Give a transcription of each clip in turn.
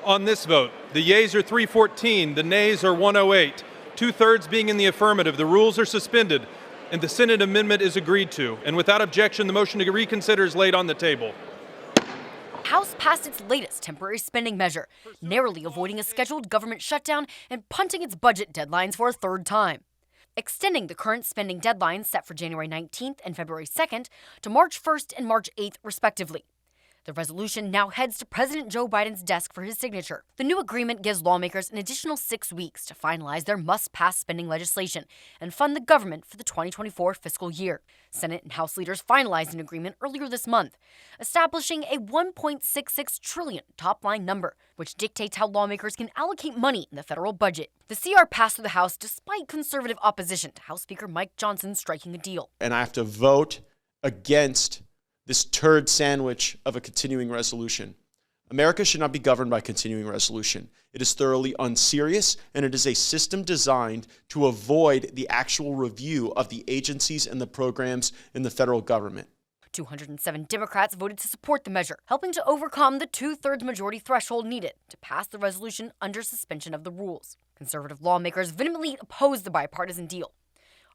On this vote, the yeas are 314, the nays are 108. Two-thirds being in the affirmative, the rules are suspended, and the Senate amendment is agreed to. And without objection, the motion to reconsider is laid on the table. House passed its latest temporary spending measure, narrowly avoiding a scheduled government shutdown and punting its budget deadlines for a third time, extending the current spending deadlines set for January 19th and February 2nd to March 1st and March 8th, respectively. The resolution now heads to President Joe Biden's desk for his signature. The new agreement gives lawmakers an additional 6 weeks to finalize their must-pass spending legislation and fund the government for the 2024 fiscal year. Senate and House leaders finalized an agreement earlier this month, establishing a $1.66 trillion top-line number, which dictates how lawmakers can allocate money in the federal budget. The CR passed through the House despite conservative opposition to House Speaker Mike Johnson striking a deal. And I have to vote against this turd sandwich of a continuing resolution. America should not be governed by continuing resolution. It is thoroughly unserious, and it is a system designed to avoid the actual review of the agencies and the programs in the federal government. 207 Democrats voted to support the measure, helping to overcome the two-thirds majority threshold needed to pass the resolution under suspension of the rules. Conservative lawmakers vehemently opposed the bipartisan deal,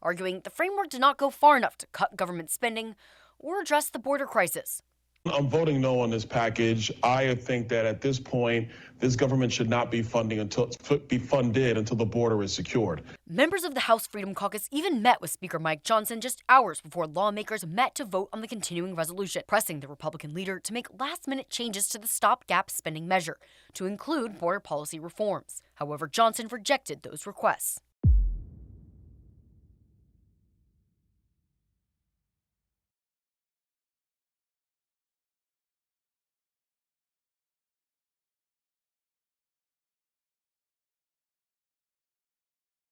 arguing the framework did not go far enough to cut government spending or address the border crisis. I'm voting no on this package. I think that at this point, this government should not be funded until the border is secured. Members of the House Freedom Caucus even met with Speaker Mike Johnson just hours before lawmakers met to vote on the continuing resolution, pressing the Republican leader to make last-minute changes to the stopgap spending measure to include border policy reforms. However, Johnson rejected those requests.